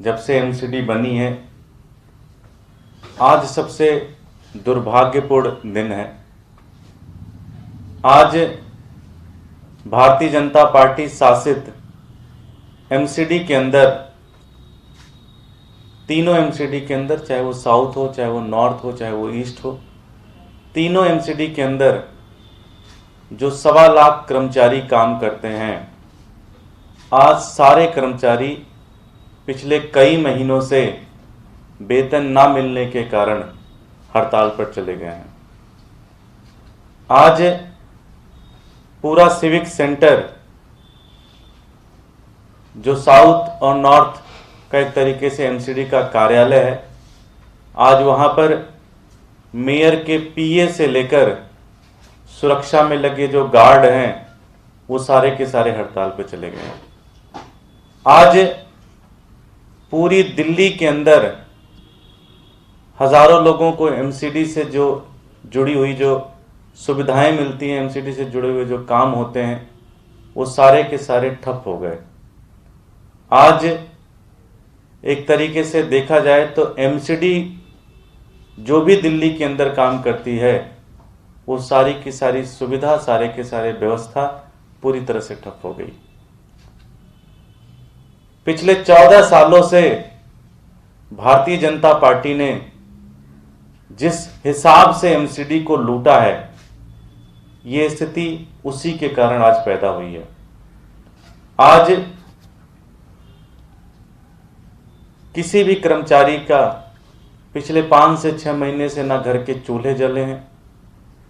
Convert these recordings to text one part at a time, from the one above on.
जब से एमसीडी बनी है आज सबसे दुर्भाग्यपूर्ण दिन है। आज भारतीय जनता पार्टी शासित एमसीडी के अंदर, तीनों एमसीडी के अंदर, चाहे वो साउथ हो, चाहे वो नॉर्थ हो, चाहे वो ईस्ट हो, तीनों एमसीडी के अंदर जो 1.25 लाख कर्मचारी काम करते हैं, आज सारे कर्मचारी पिछले कई महीनों से वेतन ना मिलने के कारण हड़ताल पर चले गए हैं। आज पूरा सिविक सेंटर जो साउथ और नॉर्थ का एक तरीके से एमसीडी का कार्यालय है, आज वहां पर मेयर के पीए से लेकर सुरक्षा में लगे जो गार्ड हैं वो सारे के सारे हड़ताल पर चले गए हैं। आज पूरी दिल्ली के अंदर हजारों लोगों को एमसीडी से जो जुड़ी हुई जो सुविधाएं मिलती हैं, एमसीडी से जुड़े हुए जो काम होते हैं, वो सारे के सारे ठप हो गए। आज एक तरीके से देखा जाए तो एमसीडी जो भी दिल्ली के अंदर काम करती है वो सारी की सारी सुविधा, सारे के सारे व्यवस्था पूरी तरह से ठप हो गई। पिछले 14 सालों से भारतीय जनता पार्टी ने जिस हिसाब से एमसीडी को लूटा है, ये स्थिति उसी के कारण आज पैदा हुई है। आज किसी भी कर्मचारी का पिछले 5 से 6 महीने से ना घर के चूल्हे जले हैं,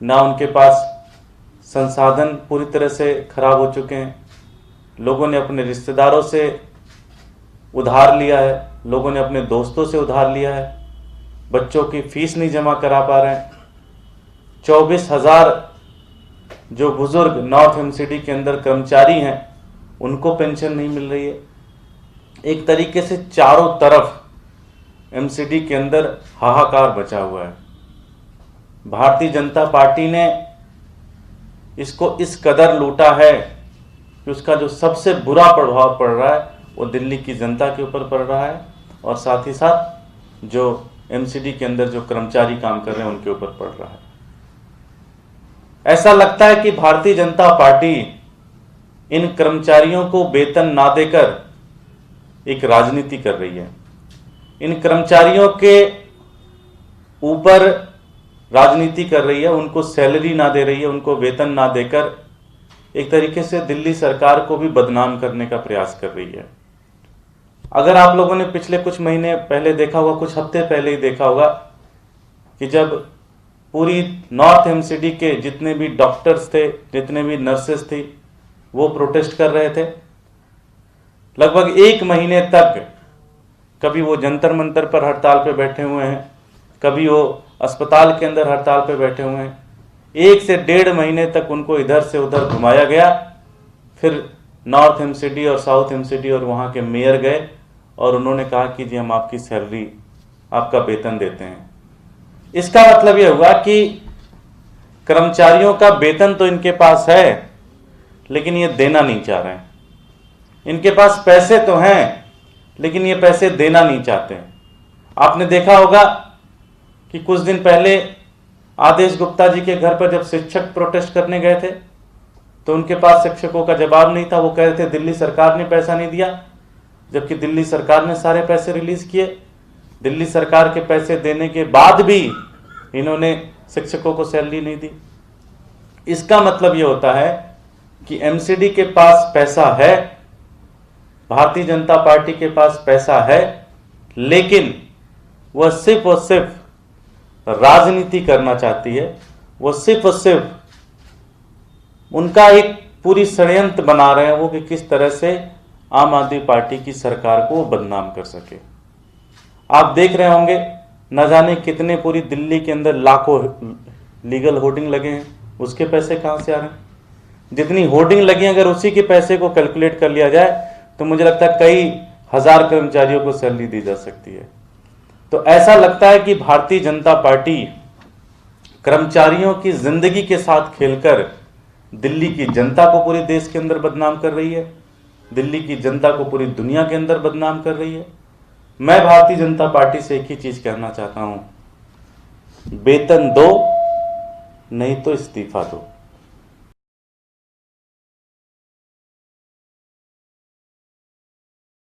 ना उनके पास संसाधन पूरी तरह से खराब हो चुके हैं। लोगों ने अपने रिश्तेदारों से उधार लिया है, लोगों ने अपने दोस्तों से उधार लिया है, बच्चों की फीस नहीं जमा करा पा रहे हैं। 24,000 जो बुजुर्ग नॉर्थ एमसीडी के अंदर कर्मचारी हैं उनको पेंशन नहीं मिल रही है। एक तरीके से चारों तरफ एमसीडी के अंदर हाहाकार बचा हुआ है। भारतीय जनता पार्टी ने इसको इस कदर लूटा है कि उसका जो सबसे बुरा प्रभाव पड़ रहा है वो दिल्ली की जनता के ऊपर पड़ रहा है और साथ ही साथ जो एमसीडी के अंदर जो कर्मचारी काम कर रहे हैं उनके ऊपर पड़ रहा है। ऐसा लगता है कि भारतीय जनता पार्टी इन कर्मचारियों को वेतन ना देकर एक राजनीति कर रही है। इन कर्मचारियों के ऊपर राजनीति कर रही है, उनको सैलरी ना दे रही है, उनको वेतन ना देकर एक तरीके से दिल्ली सरकार को भी बदनाम करने का प्रयास कर रही है। अगर आप लोगों ने पिछले कुछ महीने पहले देखा होगा, कुछ हफ्ते पहले ही देखा होगा कि जब पूरी नॉर्थ एमसीडी के जितने भी डॉक्टर्स थे, जितने भी नर्सेस थी, वो प्रोटेस्ट कर रहे थे। लगभग 1 महीने तक कभी वो जंतर मंतर पर हड़ताल पे बैठे हुए हैं, कभी वो अस्पताल के अंदर हड़ताल पे बैठे हुए हैं। 1 से 1.5 महीने तक उनको इधर से उधर घुमाया गया। फिर नॉर्थ एमसीडी और साउथ एमसीडी और वहाँ के मेयर गए और उन्होंने कहा कि जी हम आपकी सैलरी, आपका वेतन देते हैं। इसका मतलब यह हुआ कि कर्मचारियों का वेतन तो इनके पास है लेकिन ये देना नहीं चाह रहे हैं। इनके पास पैसे तो हैं लेकिन ये पैसे देना नहीं चाहते हैं। आपने देखा होगा कि कुछ दिन पहले आदेश गुप्ता जी के घर पर जब शिक्षक प्रोटेस्ट करने गए थे तो उनके पास शिक्षकों का जवाब नहीं था। वो कह रहे थे दिल्ली सरकार ने पैसा नहीं दिया, जबकि दिल्ली सरकार ने सारे पैसे रिलीज किए। दिल्ली सरकार के पैसे देने के बाद भी इन्होंने शिक्षकों को सैलरी नहीं दी। इसका मतलब ये होता है कि एमसीडी के पास पैसा है, भारतीय जनता पार्टी के पास पैसा है, लेकिन वह सिर्फ और सिर्फ राजनीति करना चाहती है। वो सिर्फ और सिर्फ उनका एक पूरी षड्यंत्र बना रहे हैं वो कि किस तरह से आम आदमी पार्टी की सरकार को बदनाम कर सके। आप देख रहे होंगे न जाने कितने पूरी दिल्ली के अंदर लाखों लीगल होर्डिंग लगे हैं, उसके पैसे कहां से आ रहे हैं। जितनी होर्डिंग लगी, अगर उसी के पैसे को कैलकुलेट कर लिया जाए तो मुझे लगता है कई हजार कर्मचारियों को सैलरी दी जा सकती है। तो ऐसा लगता है कि भारतीय जनता पार्टी कर्मचारियों की जिंदगी के साथ खेलकर दिल्ली की जनता को पूरे देश के अंदर बदनाम कर रही है, दिल्ली की जनता को पूरी दुनिया के अंदर बदनाम कर रही है। मैं भारतीय जनता पार्टी से एक ही चीज कहना चाहता हूं, वेतन दो नहीं तो इस्तीफा दो।